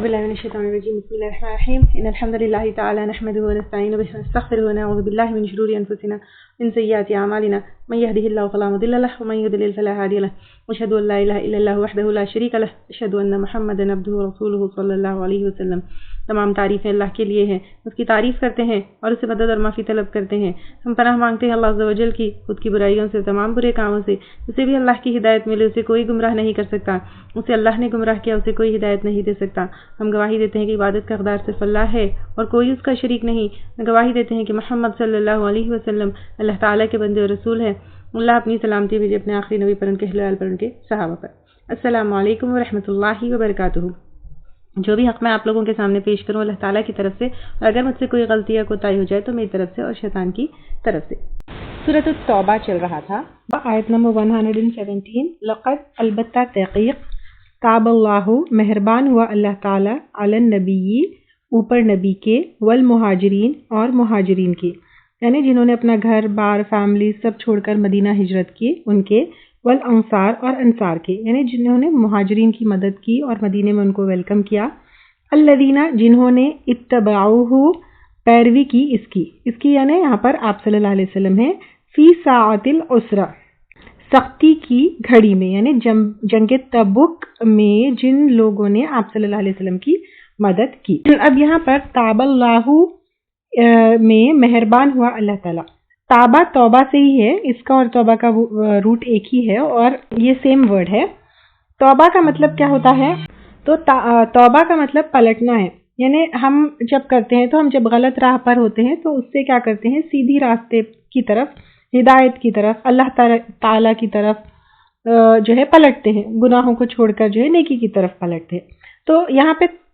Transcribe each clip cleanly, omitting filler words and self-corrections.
بالله من الشيطان الرجيم. بسم الله الرحمن الرحيم. إن الحمد لله تعالى نحمده ونستعين به ونستغفره ونعوذ بالله من شرور أنفسنا من سيئات أعمالنا من يهده الله فلا مضل له ومن يضلل فلا هادي له وأشهد أن لا إله إلا الله وحده لا شريك له أشهد أن محمدا عبده ورسوله صلى الله عليه وسلم. تمام تعریفیں اللہ کے لیے ہیں، اس کی تعریف کرتے ہیں اور اسے مدد اور معافی طلب کرتے ہیں. ہم پناہ مانگتے ہیں اللہ عز و جل کی خود کی برائیوں سے، تمام برے کاموں سے. اسے بھی اللہ کی ہدایت ملے، اسے کوئی گمراہ نہیں کر سکتا. اسے اللہ نے گمراہ کیا، اسے کوئی ہدایت نہیں دے سکتا. ہم گواہی دیتے ہیں کہ عبادت کا حقدار صرف اللہ ہے اور کوئی اس کا شریک نہیں. گواہی دیتے ہیں کہ محمد صلی اللہ علیہ وسلم اللہ تعالیٰ کے بندے اور رسول ہیں. اللہ اپنی سلامتی بھیجے اپنے آخری نبی پر، ان کے اہل ویال پر، ان کے صحابہ پر. السلام علیکم ورحمۃ اللہ وبرکاتہ. جو بھی حق میں آپ لوگوں کے سامنے پیش کروں اللہ تعالیٰ کی طرف سے، اور اگر مجھ سے کوئی غلطی یا کوتاہی ہو جائے تو میری طرف سے اور شیطان کی طرف سے. سورۃ التوبہ چل رہا تھا، آیت نمبر 117. لقد البتہ تحقیق، تاب اللہ مہربان ہوا اللہ تعالیٰ، علی النبی اوپر نبی کے، والمہاجرین اور مہاجرین کے، یعنی جنہوں نے اپنا گھر بار فیملی سب چھوڑ کر مدینہ ہجرت کی ان کے، والانصار اور انصار کے، یعنی جنہوں نے مہاجرین کی مدد کی اور مدینے میں ان کو ویلکم کیا. الذین جنہوں نے اتبعوہ پیروی کی اس کی یعنی یہاں پر آپ صلی اللہ علیہ وسلم ہیں، فی ساعۃ العسرہ سختی کی گھڑی میں، یعنی جنگ تبوک میں جن لوگوں نے آپ صلی اللہ علیہ وسلم کی مدد کی. اب یہاں پر تاب اللہ میں مہربان ہوا اللہ تعالیٰ. تابہ توبہ سے ہی ہے، اس کا اور توبہ کا روٹ ایک ہی ہے اور یہ سیم ورڈ ہے. توبہ کا مطلب کیا ہوتا ہے؟ تو توبہ کا مطلب پلٹنا ہے، یعنی ہم جب کرتے ہیں تو ہم جب غلط راہ پر ہوتے ہیں تو اس سے کیا کرتے ہیں، سیدھی راستے کی طرف، ہدایت کی طرف، اللہ تعالیٰ کی طرف جو ہے پلٹتے ہیں، گناہوں کو چھوڑ کر جو ہے نیکی کی طرف پلٹتے ہیں. تو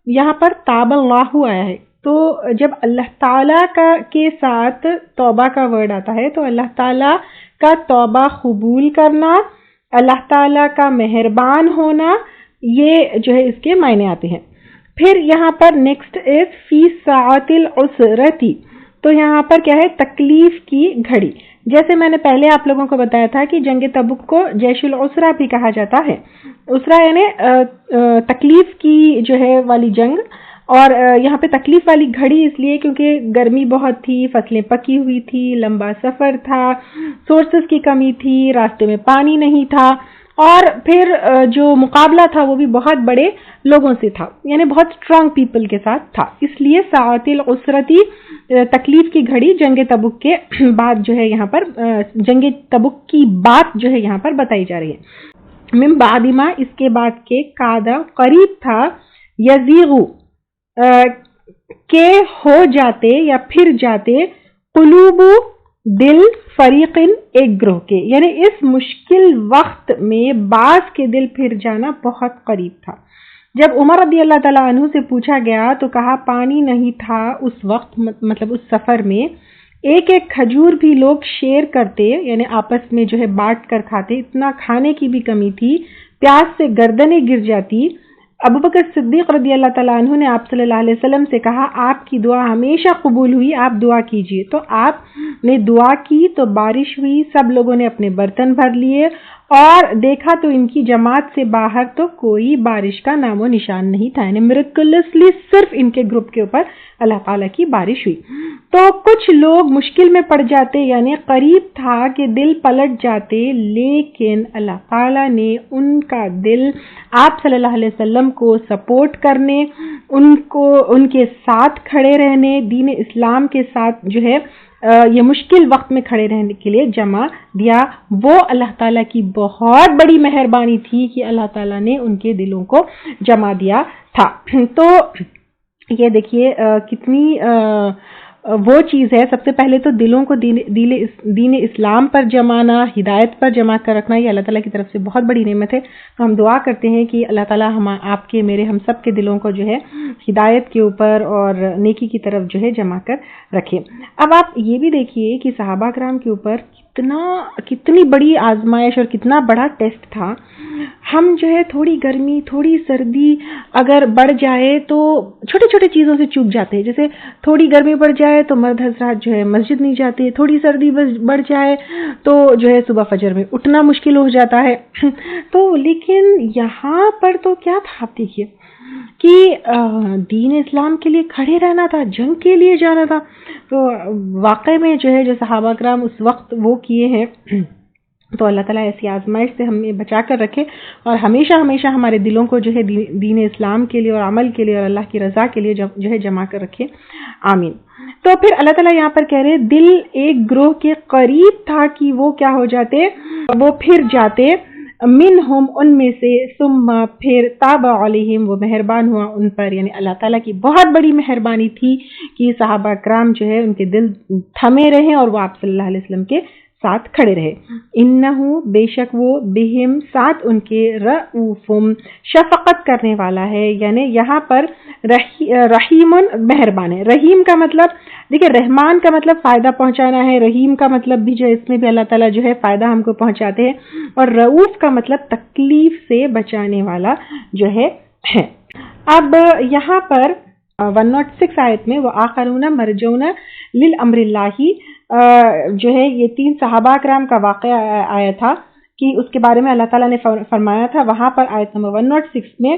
یہاں پر تاب اللہ آیا ہے، تو جب اللہ تعالیٰ کے ساتھ توبہ کا ورڈ آتا ہے تو اللہ تعالیٰ کا توبہ قبول کرنا، اللہ تعالیٰ کا مہربان ہونا، یہ جو ہے اس کے معنی آتے ہیں. پھر یہاں پر نیکسٹ از فی ساعۃ العسرتی، تو یہاں پر کیا ہے، تکلیف کی گھڑی. جیسے میں نے پہلے آپ لوگوں کو بتایا تھا کہ جنگ تبوک کو جیش العسرہ بھی کہا جاتا ہے. اسرہ یعنی تکلیف کی جو ہے والی جنگ، اور یہاں پہ تکلیف والی گھڑی اس لیے کیونکہ گرمی بہت تھی، فصلیں پکی ہوئی تھی، لمبا سفر تھا، سورسز کی کمی تھی، راستے میں پانی نہیں تھا، اور پھر جو مقابلہ تھا وہ بھی بہت بڑے لوگوں سے تھا، یعنی بہت اسٹرانگ پیپل کے ساتھ تھا. اس لیے ساعۃ العسرتی تکلیف کی گھڑی جنگ تبوک کے بعد جو ہے یہاں پر جنگ تبوک کی بات جو ہے یہاں پر بتائی جا رہی ہے. من بعد ما، اس کے بعد کے، کادا قریب تھا، یزیغو کہ ہو جاتے یا پھر جاتے، قلوب دل، فریقن ایک گروہ کے، یعنی اس مشکل وقت میں بعض کے دل پھر جانا بہت قریب تھا. جب عمر رضی اللہ تعالیٰ عنہ سے پوچھا گیا تو کہا پانی نہیں تھا اس وقت، مطلب اس سفر میں. ایک ایک کھجور بھی لوگ شیئر کرتے، یعنی آپس میں جو ہے بانٹ کر کھاتے، اتنا کھانے کی بھی کمی تھی، پیاس سے گردنیں گر جاتی. ابو بکر صدیق رضی اللہ تعالیٰ عنہ نے آپ صلی اللہ علیہ وسلم سے کہا آپ کی دعا ہمیشہ قبول ہوئی، آپ دعا کیجئے. تو آپ نے دعا کی تو بارش ہوئی، سب لوگوں نے اپنے برتن بھر لیے اور دیکھا تو ان کی جماعت سے باہر تو کوئی بارش کا نام و نشان نہیں تھا، یعنی میریکلسلی صرف ان کے گروپ کے اوپر اللہ تعالیٰ کی بارش ہوئی. تو کچھ لوگ مشکل میں پڑ جاتے، یعنی قریب تھا کہ دل پلٹ جاتے، لیکن اللہ تعالیٰ نے ان کا دل آپ صلی اللہ علیہ وسلم کو سپورٹ کرنے، ان کے ساتھ کھڑے رہنے، دین اسلام کے ساتھ جو ہے یہ مشکل وقت میں کھڑے رہنے کے لیے جمع دیا. وہ اللہ تعالیٰ کی بہت بڑی مہربانی تھی کہ اللہ تعالیٰ نے ان کے دلوں کو جمع دیا تھا. تو یہ دیکھیے کتنی وہ چیز ہے. سب سے پہلے تو دلوں کو دین اسلام پر جمانا، ہدایت پر جمع کر رکھنا، یہ اللہ تعالیٰ کی طرف سے بہت بڑی نعمت ہے. تو ہم دعا کرتے ہیں کہ اللہ تعالیٰ آپ کے، میرے، ہم سب کے دلوں کو جو ہے ہدایت کے اوپر اور نیکی کی طرف جو ہے جمع کر رکھے. اب آپ یہ بھی دیکھیے کہ صحابہ کرام کے اوپر کتنی بڑی آزمائش اور کتنا بڑا ٹیسٹ تھا. ہم جو ہے تھوڑی گرمی، تھوڑی سردی اگر بڑھ جائے تو چھوٹی چھوٹی چیزوں سے چوک جاتے ہیں. جیسے تھوڑی گرمی بڑھ جائے تو مرد حضرات جو ہے مسجد نہیں جاتے، تھوڑی سردی بڑھ جائے تو جو ہے صبح فجر میں اٹھنا مشکل ہو جاتا ہے. تو لیکن یہاں پر تو کیا تھا، آپ دیکھیے کہ دین اسلام کے لیے کھڑے رہنا تھا، جنگ کے لیے جانا تھا. تو واقع میں جو ہے جو صحابہ کرام اس وقت وہ کیے ہیں، تو اللہ تعالیٰ ایسی آزمائش سے ہمیں بچا کر رکھے اور ہمیشہ ہمیشہ ہمارے دلوں کو جو ہے دین اسلام کے لیے اور عمل کے لیے اور اللہ کی رضا کے لیے جو ہے جمع کر رکھے. آمین. تو پھر اللہ تعالیٰ یہاں پر کہہ رہے دل ایک گروہ کے قریب تھا کہ وہ کیا ہو جاتے، وہ پھر جاتے، منہم ان میں سے، ثم پھر تاب علیہم وہ مہربان ہوا ان پر. یعنی اللہ تعالیٰ کی بہت بڑی مہربانی تھی کہ صحابہ کرام جو ہے ان کے دل تھمے رہے اور وہ آپ صلی اللہ علیہ وسلم کے ساتھ کھڑے رہے. انہو بے شک وہ، بہم ساتھ ان کے، رؤوفم شفقت کرنے والا ہے. یعنی یہاں پر رحیم مہربان ہے. رحیم کا مطلب دیکھیں، رحمان کا مطلب فائدہ پہنچانا ہے، رحیم کا مطلب بھی جو ہے اس میں بھی اللہ تعالیٰ جو ہے فائدہ ہم کو پہنچاتے ہیں، اور رؤوف کا مطلب تکلیف سے بچانے والا جو ہے. اب یہاں پر 106 آیت میں وہ آخرون مرجون للامر اللہ جو ہے یہ 3 صحابہ کرام کا واقعہ آیا تھا کہ اس کے بارے میں اللہ تعالیٰ نے فرمایا تھا. وہاں پر آیت نمبر 106 میں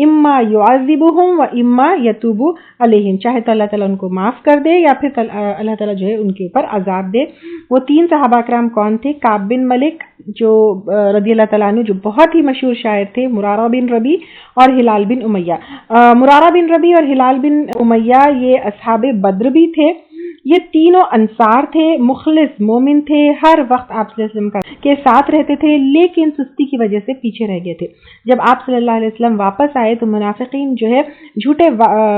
اما یعذبہم و اما یتوب علیہم، چاہے تو اللہ تعالیٰ ان کو معاف کر دے یا پھر اللہ تعالیٰ جو ہے ان کے اوپر عذاب دے. وہ 3 صحابہ کرام کون تھے؟ کعب بن ملک جو رضی اللہ تعالیٰ عنہ، جو بہت ہی مشہور شاعر تھے، مرارہ بن ربی اور ہلال بن امیہ. مرارہ بن ربی اور ہلال بن امیہ یہ اصحاب بدر بھی تھے. یہ تینوں انصار تھے، مخلص مومن تھے، ہر وقت آپ صلی اللہ علیہ وسلم کے ساتھ رہتے تھے، لیکن سستی کی وجہ سے پیچھے رہ گئے تھے. جب آپ صلی اللہ علیہ وسلم واپس آئے تو منافقین جو ہے جھوٹے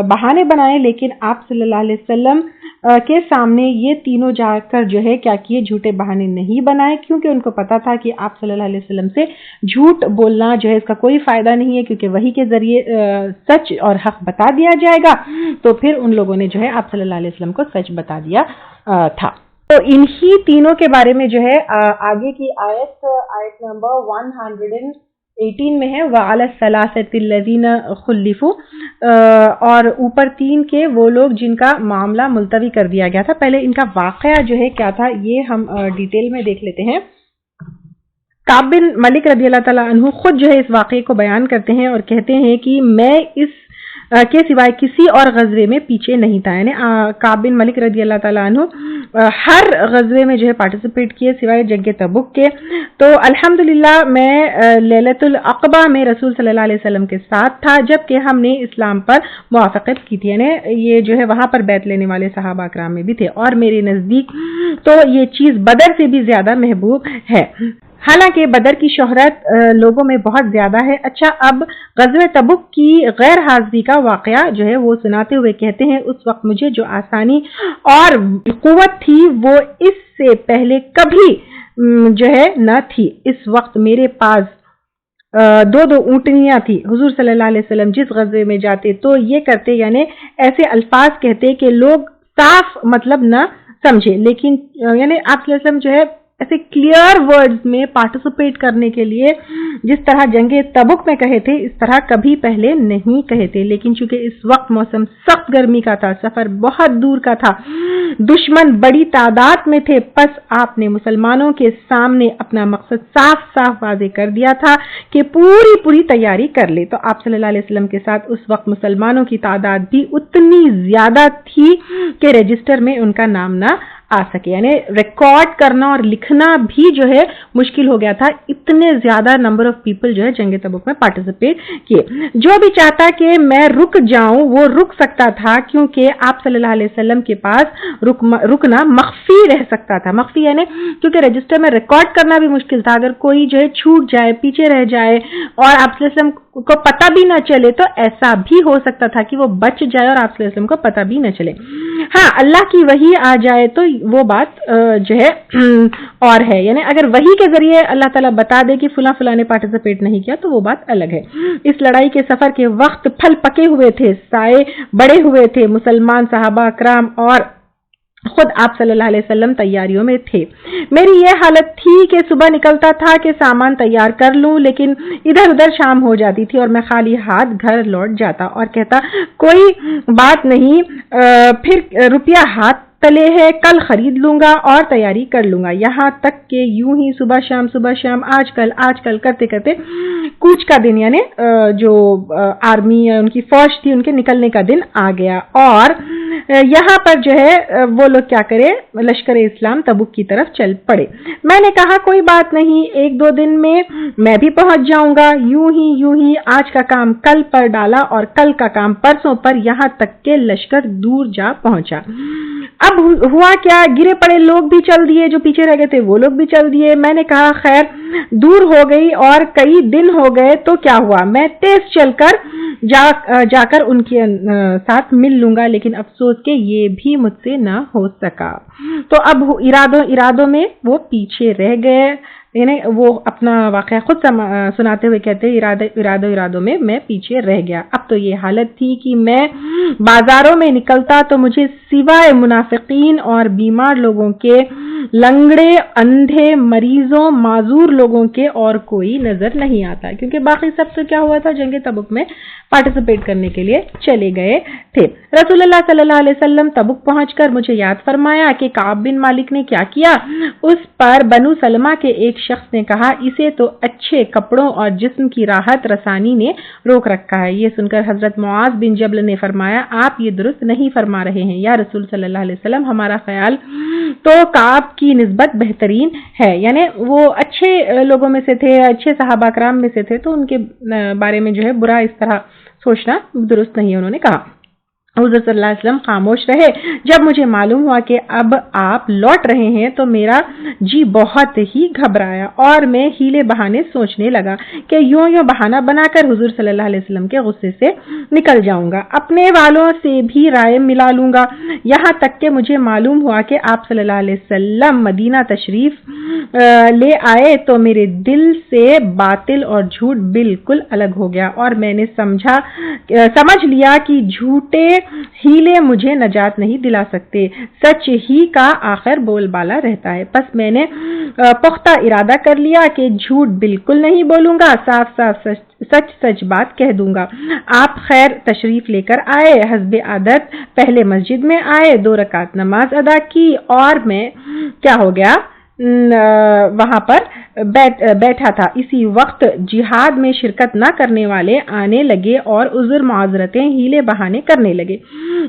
بہانے بنائے، لیکن آپ صلی اللہ علیہ وسلم کے سامنے یہ تینوں جا کر جو ہے کیا کیے، جھوٹے بہانے نہیں بنائے، کیونکہ ان کو پتا تھا کہ آپ صلی اللہ علیہ وسلم سے جھوٹ بولنا جو ہے اس کا کوئی فائدہ نہیں ہے، کیونکہ وحی کے ذریعے سچ اور حق بتا دیا جائے گا. تو پھر ان لوگوں نے جو ہے آپ صلی اللہ علیہ وسلم کو سچ بتا دیا تھا. تو انہی تینوں کے بارے میں جو ہے آگے کی آیت نمبر 118 میں ہے، وَعَلَى الثَّلَاثَةِ الَّذِينَ خُلِّفُوا، اور اوپر 3 کے وہ لوگ جن کا معاملہ ملتوی کر دیا گیا تھا. پہلے ان کا واقعہ جو ہے کیا تھا یہ ہم ڈیٹیل میں دیکھ لیتے ہیں. کعب بن ملک رضی اللہ تعالیٰ عنہ خود جو ہے اس واقعے کو بیان کرتے ہیں اور کہتے ہیں کہ میں اس کے سوائے کسی اور غزوے میں پیچھے نہیں تھا. یعنی کعب بن ملک رضی اللہ تعالیٰ عنہ ہر غزوے میں جو ہے پارٹیسپیٹ کیے سوائے جنگ تبوک کے. تو الحمدللہ میں لیلۃ العقبہ میں رسول صلی اللہ علیہ وسلم کے ساتھ تھا جبکہ ہم نے اسلام پر موافقت کی تھی. یعنی یہ جو ہے وہاں پر بیعت لینے والے صحابہ کرام میں بھی تھے، اور میرے نزدیک تو یہ چیز بدر سے بھی زیادہ محبوب ہے. حالانکہ بدر کی شہرت لوگوں میں بہت زیادہ ہے. اچھا، اب غزوہ تبوک کی غیر حاضری کا واقعہ جو ہے وہ سناتے ہوئے کہتے ہیں اس وقت مجھے جو آسانی اور قوت تھی وہ اس سے پہلے کبھی جو ہے نہ تھی. اس وقت میرے پاس 2 اونٹنیاں تھی. حضور صلی اللہ علیہ وسلم جس غزوے میں جاتے تو یہ کرتے، یعنی ایسے الفاظ کہتے کہ لوگ صاف مطلب نہ سمجھے، لیکن یعنی آپ صلی اللہ علیہ وسلم جو ہے ایسے کلیئر ورڈز میں پارٹیسپیٹ کرنے کے لیے جس طرح جنگ تبوک میں کہے تھے اس طرح کبھی پہلے نہیں کہے تھے. لیکن چونکہ اس وقت موسم سخت گرمی کا تھا، سفر بہت دور کا تھا، دشمن بڑی تعداد میں تھے، پس آپ نے مسلمانوں کے سامنے اپنا مقصد صاف صاف واضح کر دیا تھا کہ پوری تیاری کر لے. تو آپ صلی اللہ علیہ وسلم کے ساتھ اس وقت مسلمانوں کی تعداد بھی اتنی زیادہ تھی کہ رجسٹر میں ان کا نام نہ آ سکے. یعنی ریکارڈ کرنا اور لکھنا بھی جو ہے مشکل ہو گیا تھا، اتنے زیادہ نمبر آف پیپل جو ہے جنگ تبوک میں پارٹیسپیٹ کیے. جو بھی چاہتا کہ میں رک جاؤں وہ رک سکتا تھا، کیونکہ آپ صلی اللہ علیہ وسلم کے پاس رکنا مخفی رہ سکتا تھا. مخفی یعنی کیونکہ رجسٹر میں ریکارڈ کرنا بھی مشکل تھا. اگر کوئی جو ہے چھوٹ جائے، پیچھے رہ جائے اور آپ صلی اللہ علیہ وسلم کو پتہ بھی نہ چلے تو ایسا بھی ہو سکتا تھا کہ وہ بچ جائے اور آپ صلی اللہ علیہ وسلم کو پتہ بھی نہ چلے. ہاں، اللہ کی وحی آ جائے تو وہ بات جو ہے اور ہے. یعنی اگر وحی کے ذریعے اللہ تعالیٰ بتا دے کہ فلاں نے پارٹیسپیٹ نہیں کیا تو وہ بات الگ ہے. اس لڑائی کے سفر کے وقت پھل پکے ہوئے تھے، سائے بڑے ہوئے تھے. مسلمان صحابہ کرام اور خود آپ صلی اللہ علیہ وسلم تیاریوں میں تھے. میری یہ حالت تھی کہ صبح نکلتا تھا کہ سامان تیار کر لوں، لیکن ادھر ادھر شام ہو جاتی تھی اور میں خالی ہاتھ گھر لوٹ جاتا اور کہتا کوئی بات نہیں، پھر روپیہ ہاتھ تلے ہے، کل خرید لوں گا اور تیاری کر لوں گا، یہاں تک کہ یوں ہی صبح شام آج کل کرتے کرتے کوچ کا دن یعنی جو آرمی یا ان کی فوج تھی ان کے نکلنے کا دن آ گیا، اور یہاں پر جو ہے وہ لوگ کیا کرے، لشکر اسلام تبوک کی طرف چل پڑے۔ میں نے کہا کوئی بات نہیں، 1-2 دن میں بھی پہنچ جاؤں گا، یوں ہی آج کا کام کل پر ڈالا اور کل کا کام پرسوں پر، یہاں تک کہ لشکر دور جا پہنچا۔ اب ہوا کیا، گرے پڑے لوگ بھی چل دیے، جو پیچھے رہ گئے تھے وہ لوگ بھی چل دیے۔ میں نے کہا خیر دور ہو گئی اور کئی دن ہو گئے تو کیا ہوا، میں تیز چل کر جا کر ان کے ساتھ مل لوں گا، لیکن افسوس کہ یہ بھی مجھ سے نہ ہو سکا۔ تو اب ارادوں میں وہ پیچھے رہ گئے، یعنی وہ اپنا واقعہ خود سناتے ہوئے کہتے ہیں ارادوں میں میں پیچھے رہ گیا۔ اب تو یہ حالت تھی کہ میں بازاروں میں نکلتا تو مجھے سوائے منافقین اور بیمار لوگوں کے، لنگڑے، اندھے، مریضوں، معذور لوگوں کے اور کوئی نظر نہیں آتا، کیونکہ باقی سب تو کیا ہوا تھا، جنگ تبوک میں پارٹیسپیٹ کرنے کے لیے چلے گئے تھے۔ رسول اللہ صلی اللہ علیہ وسلم تبوک پہنچ کر مجھے یاد فرمایا کہ کعب بن مالک نے کیا کیا۔ اس پر بنو سلمہ کے ایک شخص نے کہا اسے تو اچھے کپڑوں اور جسم کی راحت رسانی نے روک رکھا ہے۔ یہ سن کر حضرت معاذ بن جبل نے فرمایا آپ یہ درست نہیں فرما رہے ہیں یا رسول صلی اللہ علیہ وسلم، ہمارا خیال تو کعب کی نسبت بہترین ہے، یعنی وہ اچھے لوگوں میں سے تھے، اچھے صحابہ کرام میں سے تھے، تو ان کے بارے میں جو ہے برا اس طرح سوچنا درست نہیں ہے، انہوں نے کہا۔ حضرت صلی اللہ علیہ وسلم خاموش رہے۔ جب مجھے معلوم ہوا کہ اب آپ لوٹ رہے ہیں تو میرا جی بہت ہی گھبرایا اور میں ہیلے بہانے سوچنے لگا کہ یوں بہانہ بنا کر حضور صلی اللہ علیہ وسلم کے غصے سے نکل جاؤں گا، اپنے والوں سے بھی رائے ملا لوں گا، یہاں تک کہ مجھے معلوم ہوا کہ آپ صلی اللہ علیہ وسلم مدینہ تشریف لے آئے تو میرے دل سے باطل اور جھوٹ بالکل الگ ہو گیا، اور میں نے سمجھ لیا کہ جھوٹے ہیلے مجھے نجات نہیں دلا سکتے، سچ ہی کا آخر بول بالا رہتا ہے۔ پس میں نے پختہ ارادہ کر لیا کہ جھوٹ بالکل نہیں بولوں گا، صاف سچ بات کہہ دوں گا۔ آپ خیر تشریف لے کر آئے، حسب عادت پہلے مسجد میں آئے، 2 رکعت نماز ادا کی، اور میں کیا ہو گیا وہاں پر بیٹھا تھا۔ اسی وقت جہاد میں شرکت نہ کرنے والے آنے لگے اور عذر معذرتیں ہیلے بہانے کرنے لگے۔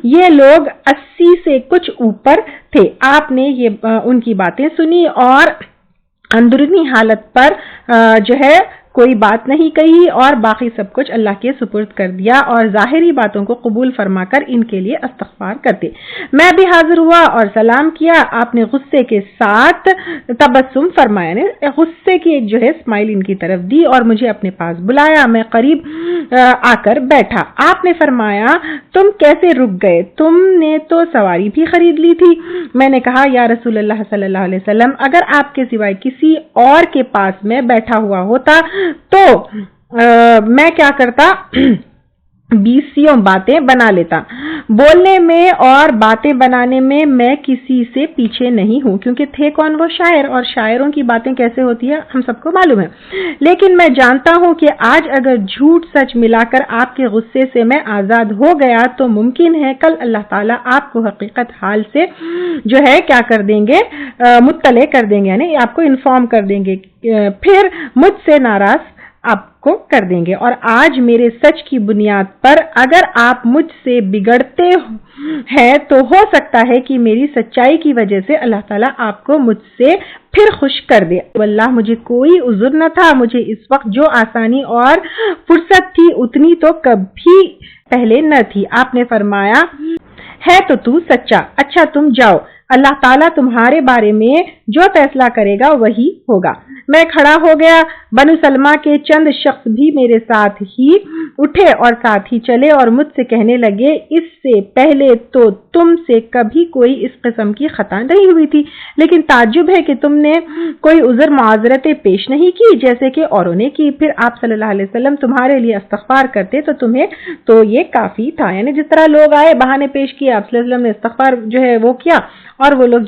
یہ لوگ 80 سے کچھ اوپر تھے۔ آپ نے ان کی باتیں سنی اور اندرونی حالت پر جو ہے کوئی بات نہیں کہی اور باقی سب کچھ اللہ کے سپرد کر دیا اور ظاہری باتوں کو قبول فرما کر ان کے لیے استغفار کرتے۔ میں بھی حاضر ہوا اور سلام کیا۔ آپ نے غصے کے ساتھ تبسم فرمایا، غصے کی ایک جو ہے اسمائل ان کی طرف دی اور مجھے اپنے پاس بلایا۔ میں قریب آ کر بیٹھا۔ آپ نے فرمایا تم کیسے رک گئے، تم نے تو سواری بھی خرید لی تھی۔ میں نے کہا یا رسول اللہ صلی اللہ علیہ وسلم، اگر آپ کے سوائے کسی اور کے پاس میں بیٹھا ہوا ہوتا تو میں کیا کرتا، 20 باتیں بنا لیتا۔ بولنے میں اور باتیں بنانے میں میں کسی سے پیچھے نہیں ہوں، کیونکہ تھے کون وہ شاعر، اور شاعروں کی باتیں کیسے ہوتی ہیں ہم سب کو معلوم ہے۔ لیکن میں جانتا ہوں کہ آج اگر جھوٹ سچ ملا کر آپ کے غصے سے میں آزاد ہو گیا تو ممکن ہے کل اللہ تعالیٰ آپ کو حقیقت حال سے جو ہے کیا کر دیں گے، مطلع کر دیں گے، یعنی آپ کو انفارم کر دیں گے، پھر مجھ سے ناراض آپ کو کر دیں گے، اور آج میرے سچ کی بنیاد پر اگر آپ مجھ سے بگڑتے ہیں تو ہو سکتا ہے کہ میری سچائی کی وجہ سے اللہ تعالیٰ آپ کو مجھ سے پھر خوش کر دے۔ واللہ مجھے کوئی عذر نہ تھا، مجھے اس وقت جو آسانی اور فرصت تھی اتنی تو کبھی پہلے نہ تھی۔ آپ نے فرمایا ہے تو سچا، اچھا تم جاؤ، اللہ تعالیٰ تمہارے بارے میں جو فیصلہ کرے گا وہی ہوگا۔ میں کھڑا ہو گیا، بنو سلمہ کے چند شخص بھی میرے ساتھ ہی اٹھے اور ساتھ ہی چلے اور مجھ سے کہنے لگے اس سے پہلے تو تم سے کبھی کوئی اس قسم کی خطا نہیں ہوئی تھی، لیکن تعجب ہے کہ تم نے کوئی عذر معذرتیں پیش نہیں کی جیسے کہ اوروں نے کی۔ پھر آپ صلی اللہ علیہ وسلم تمہارے لیے استغفار کرتے تو تمہیں تو یہ کافی تھا، یعنی جس طرح لوگ آئے بہانے پیش کیے، آپ صلی اللہ علیہ وسلم نے استغفار جو ہے وہ کیا اور وہ لوگ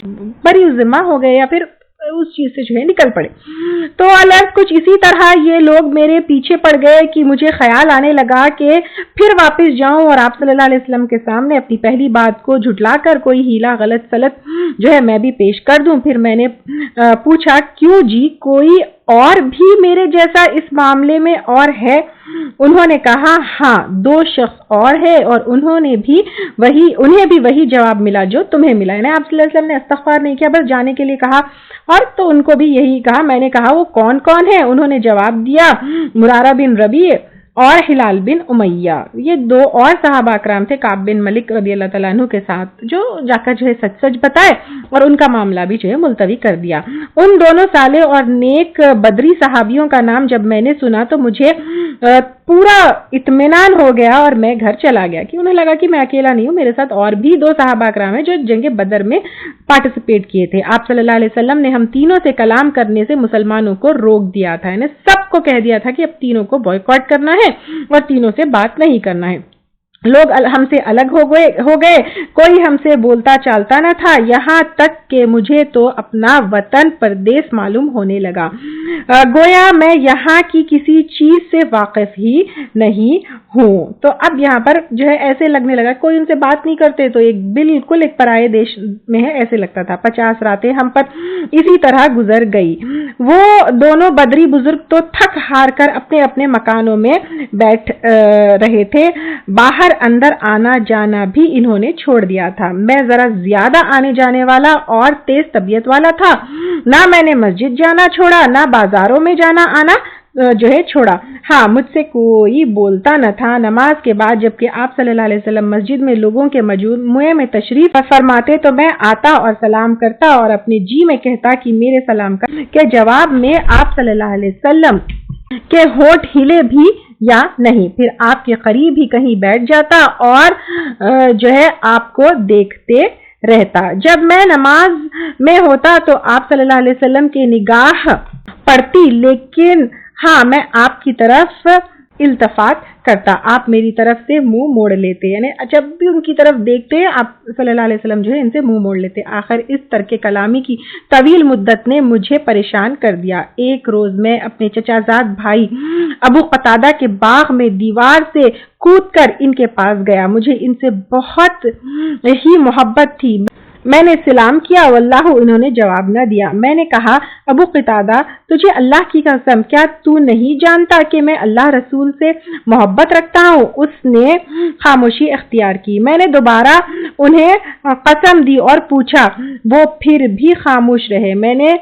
بری ذمہ ہو گئے یا پھر اس چیز سے جو ہے نکل پڑے. تو الگ کچھ اسی طرح یہ لوگ میرے پیچھے پڑ گئے کہ مجھے خیال آنے لگا کہ پھر واپس جاؤں اور آپ صلی اللہ علیہ وسلم کے سامنے اپنی پہلی بات کو جھٹلا کر کوئی ہیلا غلط سلط جو ہے میں بھی پیش کر دوں. پھر میں نے پوچھا کیوں جی کوئی اور بھی میرے جیسا اس معاملے میں اور ہے؟ انہوں نے کہا ہاں 2 شخص اور ہے اور انہیں بھی وہی جواب ملا جو تمہیں ملا. یعنی آپ صلی اللہ علیہ وسلم نے استغفار نہیں کیا، بس جانے کے لیے کہا اور تو ان کو بھی یہی کہا. میں نے کہا وہ کون کون ہے؟ انہوں نے جواب دیا مرارہ بن ربیع اور ہلال بن امیہ. یہ 2 اور صحابہ اکرام تھے کعب بن ملک رضی اللہ تعالیٰ عنہ کے ساتھ، جو جا کر جو ہے سچ بتائے اور ان کا معاملہ بھی جو ہے ملتوی کر دیا. ان دونوں صالح اور نیک بدری صحابیوں کا نام جب میں نے سنا تو مجھے پورا اطمینان ہو گیا اور میں گھر چلا گیا کہ انہیں لگا کہ میں اکیلا نہیں ہوں، میرے ساتھ اور بھی 2 صحابہ اکرام ہیں جو جنگ بدر میں پارٹیسپیٹ کیے تھے. آپ صلی اللہ علیہ وسلم نے ہم تینوں سے کلام کرنے سے مسلمانوں کو روک دیا تھا، یعنی سب کو کہہ دیا تھا کہ اب تینوں کو بائیکاٹ کرنا ہے اور تینوں سے بات نہیں کرنا ہے. لوگ ہم سے الگ ہو گئے، کوئی ہم سے بولتا چالتا نہ تھا، یہاں تک کہ مجھے تو اپنا وطن پردیس معلوم ہونے لگا، گویا میں یہاں کی کسی چیز سے واقف ہی نہیں ہوں. تو اب یہاں پر جو ہے ایسے لگنے لگا کوئی ان سے بات نہیں کرتے تو بالکل ایک پرائے دیش میں ہے ایسے لگتا تھا. 50 راتیں ہم پر اسی طرح گزر گئی. وہ دونوں بدری بزرگ تو تھک ہار کر اپنے اپنے مکانوں میں بیٹھ رہے تھے، باہر اندر آنا جانا بھی انہوں نے چھوڑ دیا تھا. میں ذرا زیادہ آنے جانے والا اور تیز طبیعت والا تھا، نہ میں نے مسجد جانا چھوڑا نہ بازاروں میں جانا آنا جو ہے چھوڑا. ہاں مجھ سے کوئی بولتا نہ تھا. نماز کے بعد جبکہ آپ صلی اللہ علیہ وسلم مسجد میں لوگوں کے مجموعے میں تشریف فرماتے تو میں آتا اور سلام کرتا اور اپنے جی میں کہتا کہ میرے سلام کے جواب میں آپ صلی اللہ علیہ وسلم کہ ہونٹ ہلے بھی یا نہیں. پھر آپ کے قریب ہی کہیں بیٹھ جاتا اور جو ہے آپ کو دیکھتے رہتا. جب میں نماز میں ہوتا تو آپ صلی اللہ علیہ وسلم کی نگاہ پڑتی، لیکن ہاں میں آپ کی طرف التفات کرتا، آپ میری طرف سے منہ موڑ لیتے، یعنی جب بھی ان کی طرف دیکھتے آپ صلی اللہ علیہ وسلم جو ہے ان سے منہ موڑ لیتے. آخر اس ترک کلامی کی طویل مدت نے مجھے پریشان کر دیا. ایک روز میں اپنے چچا زاد بھائی ابو قتادہ کے باغ میں دیوار سے کود کر ان کے پاس گیا. مجھے ان سے بہت ہی محبت تھی. میں نے سلام کیا واللہ انہوں نے جواب نہ دیا. میں نے کہا ابو قتادہ تجھے اللہ کی قسم کیا تو نہیں جانتا کہ میں اللہ رسول سے محبت رکھتا ہوں؟ اس نے خاموشی اختیار کی. میں نے دوبارہ انہیں قسم دی اور پوچھا، وہ پھر بھی خاموش رہے. میں نے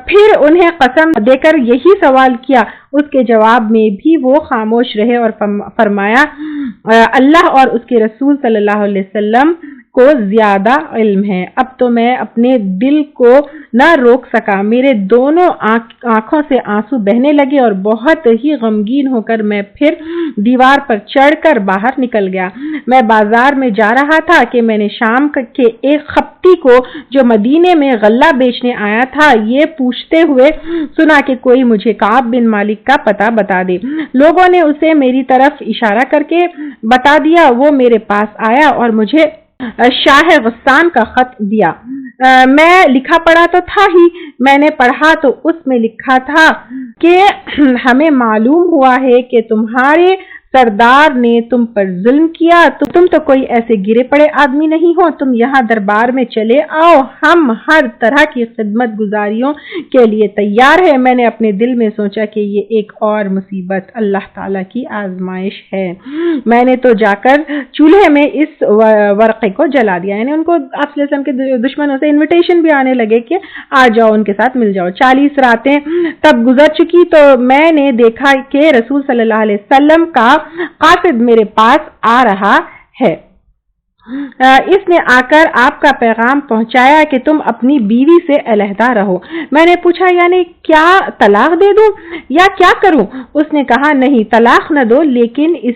پھر انہیں قسم دے کر یہی سوال کیا، اس کے جواب میں بھی وہ خاموش رہے اور فرمایا اللہ اور اس کے رسول صلی اللہ علیہ وسلم کو زیادہ علم ہے. اب تو میں اپنے دل کو نہ روک سکا. میرے دونوں آنکھوں سے آنسو بہنے لگے اور بہت ہی غمگین ہو کر میں پھر دیوار پر چڑھ کر باہر نکل گیا. میں بازار میں جا رہا تھا کہ میں نے شام کے ایک خپتی کو جو مدینے میں غلہ بیچنے آیا تھا یہ پوچھتے ہوئے سنا کہ کوئی مجھے کعب بن مالک کا پتہ بتا دے. لوگوں نے اسے میری طرف اشارہ کر کے بتا دیا. وہ میرے پاس آیا اور مجھے شاہ غسان کا خط دیا. میں لکھا پڑھا تو تھا ہی. میں نے پڑھا تو اس میں لکھا تھا کہ ہمیں معلوم ہوا ہے کہ تمہارے سردار نے تم پر ظلم کیا، تو تم تو کوئی ایسے گرے پڑے آدمی نہیں ہو، تم یہاں دربار میں چلے آؤ، ہم ہر طرح کی خدمت گزاریوں کے لیے تیار ہیں. میں نے اپنے دل میں سوچا کہ یہ ایک اور مصیبت اللہ تعالیٰ کی آزمائش ہے. میں نے تو جا کر چولہے میں اس ورقے کو جلا دیا. یعنی ان کو آپ صلی اللہ علیہ وسلم کے دشمنوں سے انویٹیشن بھی آنے لگے کہ آ جاؤ ان کے ساتھ مل جاؤ. 40 راتیں تب گزر چکی تو میں نے دیکھا کہ رسول صلی اللہ علیہ وسلم کا قاصد میرے پاس آ رہا ہے. اس نے آ کر آپ کا پیغام پہنچایا کہ تم اپنی بیوی سے علیحدہ رہو. میں نے پوچھا یعنی کیا طلاق دے دوں یا کیا کروں؟ اس نے کہا نہیں طلاق نہ دو، لیکن اس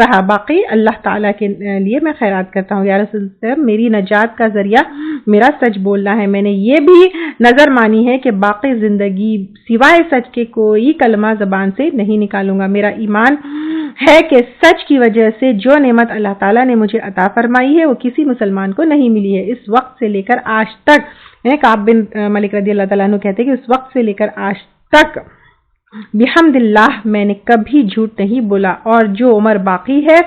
رہا، باقی اللہ تعالیٰ کے لیے میں خیرات کرتا ہوں۔ یا رسول اللہ، میری نجات کا ذریعہ میرا سچ بولنا ہے۔ میں نے یہ بھی نظر مانی ہے کہ باقی زندگی سوائے سچ کے کوئی کلمہ زبان سے نہیں نکالوں گا۔ میرا ایمان ہے کہ سچ کی وجہ سے جو نعمت اللہ تعالیٰ نے مجھے عطا فرمائی ہے وہ کسی مسلمان کو نہیں ملی ہے۔ اس وقت سے لے کر آج تک، کعب بن مالک رضی اللہ تعالیٰ عنہ کہتے ہیں کہ اس وقت سے لے کر آج تک بحمد اللہ میں نے کبھی جھوٹ نہیں بولا، اور جو عمر باقی ہے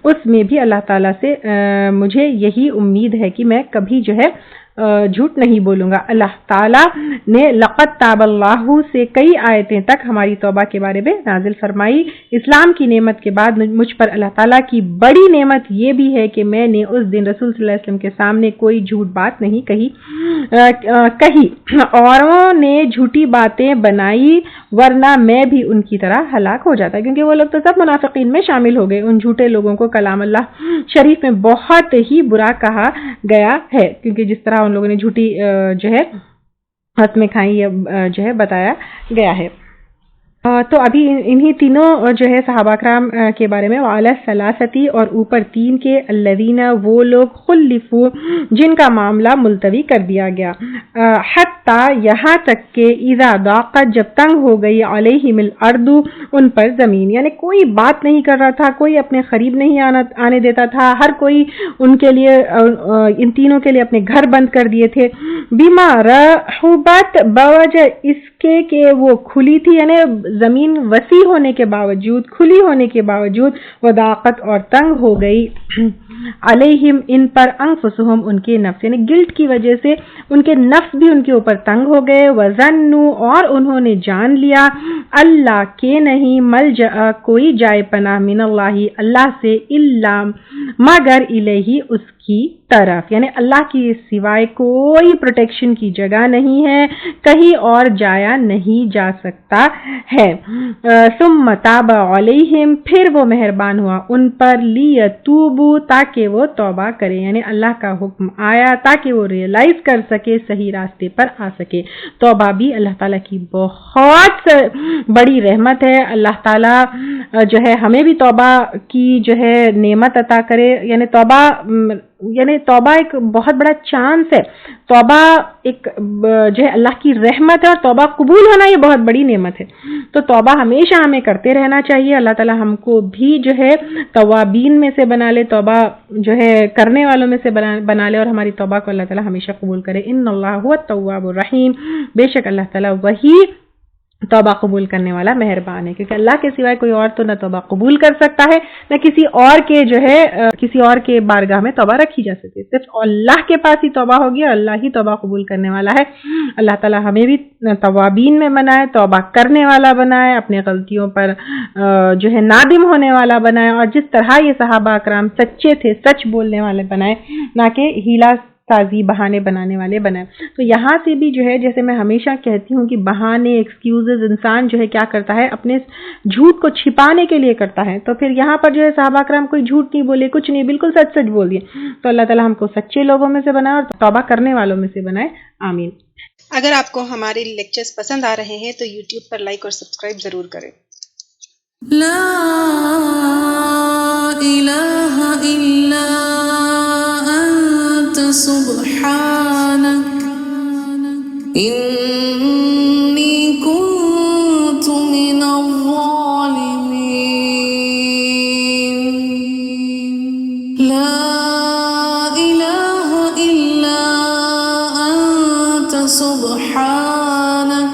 اس میں بھی اللہ تعالیٰ سے مجھے یہی امید ہے کہ میں کبھی جو ہے جھوٹ نہیں بولوں گا۔ اللہ تعالیٰ نے لقد تاب اللہ سے کئی آیتیں تک ہماری توبہ کے بارے میں نازل فرمائی۔ اسلام کی نعمت کے بعد مجھ پر اللہ تعالیٰ کی بڑی نعمت یہ بھی ہے کہ میں نے اس دن رسول صلی اللہ علیہ وسلم کے سامنے کوئی جھوٹ بات نہیں کہی۔ اوروں نے جھوٹی باتیں بنائی ورنہ میں بھی ان کی طرح ہلاک ہو جاتا، کیونکہ وہ لوگ تو سب منافقین میں شامل ہو گئے۔ ان جھوٹے لوگوں کو کلام اللہ شریف میں بہت ہی برا کہا گیا ہے، کیونکہ جس طرح ان لوگوں نے جھوٹی جو ہے قسمیں کھائیں، یہ جو ہے بتایا گیا ہے۔ تو ابھی انہی تینوں جو ہے صحابہ کرام کے بارے میں، وعلی الثلاثتی، اور اوپر تین کے، الذین وہ لوگ، خلفوا جن کا معاملہ ملتوی کر دیا گیا، حتیٰ یہاں تک کہ اذا ضاقت جب تنگ ہو گئی، علیہم الارض ان پر زمین، یعنی کوئی بات نہیں کر رہا تھا، کوئی اپنے قریب نہیں آنے دیتا تھا، ہر کوئی ان کے لیے، ان تینوں کے لیے اپنے گھر بند کر دیے تھے، بما رحبت بوجہ اس کے کہ وہ کھلی تھی، یعنی زمین وسیع ہونے کے باوجود، کھلی ہونے کے باوجود، وضاقت اور تنگ ہو گئی، علیہم ان پر، انفسہم ان کے نفس، یعنی گلٹ کی وجہ سے ان کے نفس بھی ان کے اوپر تنگ ہو گئے، وظنوا اور انہوں نے جان لیا، اللہ کے نہیں، ملجأ کوئی جائے پناہ، من اللہ اللہ سے، الا مگر الیہ اس کی طرف، یعنی اللہ کی سوائے کوئی پروٹیکشن کی جگہ نہیں ہے، کہیں اور جایا نہیں جا سکتا ہے۔ ثم تاب علیہم پھر وہ مہربان ہوا ان پر، لیتوبوا تاکہ وہ توبہ کریں، یعنی اللہ کا حکم آیا تاکہ وہ ریئلائز کر سکے، صحیح راستے پر آ سکے۔ توبہ بھی اللہ تعالیٰ کی بہت بڑی رحمت ہے۔ اللہ تعالیٰ جو ہے ہمیں بھی توبہ کی جو ہے نعمت عطا کرے، یعنی توبہ ایک بہت بڑا چانس ہے، توبہ ایک جو ہے اللہ کی رحمت ہے، اور توبہ قبول ہونا یہ بہت بڑی نعمت ہے۔ تو توبہ ہمیشہ ہمیں کرتے رہنا چاہیے۔ اللہ تعالیٰ ہم کو بھی جو ہے توابین میں سے بنا لے، توبہ جو ہے کرنے والوں میں سے بنا لے، اور ہماری توبہ کو اللہ تعالیٰ ہمیشہ قبول کرے۔ ان اللہ هو التواب الرحیم، بے شک اللہ تعالیٰ وہی توبہ قبول کرنے والا مہربان ہے، کیونکہ اللہ کے سوائے کوئی اور تو نہ توبہ قبول کر سکتا ہے، نہ کسی اور کے جو ہے کسی اور کے بارگاہ میں توبہ رکھی جا سکتی، صرف اللہ کے پاس ہی توبہ ہوگی، اور اللہ ہی توبہ قبول کرنے والا ہے۔ اللہ تعالیٰ ہمیں بھی توابین میں بنائے، توبہ کرنے والا بنائے، اپنے غلطیوں پر جو ہے نادم ہونے والا بنائے، اور جس طرح یہ صحابہ اکرام سچے تھے، سچ بولنے والے بنائے، نہ کہ ہیلا سازی بہانے بنانے والے بنائے۔ تو یہاں سے بھی جو ہے، جیسے میں ہمیشہ کہتی ہوں کہ بہانے، ایکسکیوزز انسان جو ہے کیا کرتا ہے، اپنے جھوٹ کو چھپانے کے لیے کرتا ہے۔ تو پھر یہاں پر جو ہے صحابہ کرام کوئی جھوٹ نہیں بولے، کچھ نہیں، بالکل سچ سچ بول دیے۔ تو اللہ تعالیٰ ہم کو سچے لوگوں میں سے بنائے اور توبہ کرنے والوں میں سے بنائے، آمین۔ اگر آپ کو ہمارے لیکچرز پسند آ رہے ہیں تو یوٹیوب پر لائک اور سبسکرائب ضرور کریں۔ لا الہ الا انت سبحانک انی کنت من الظالمین۔ لا الہ الا انت سبحانک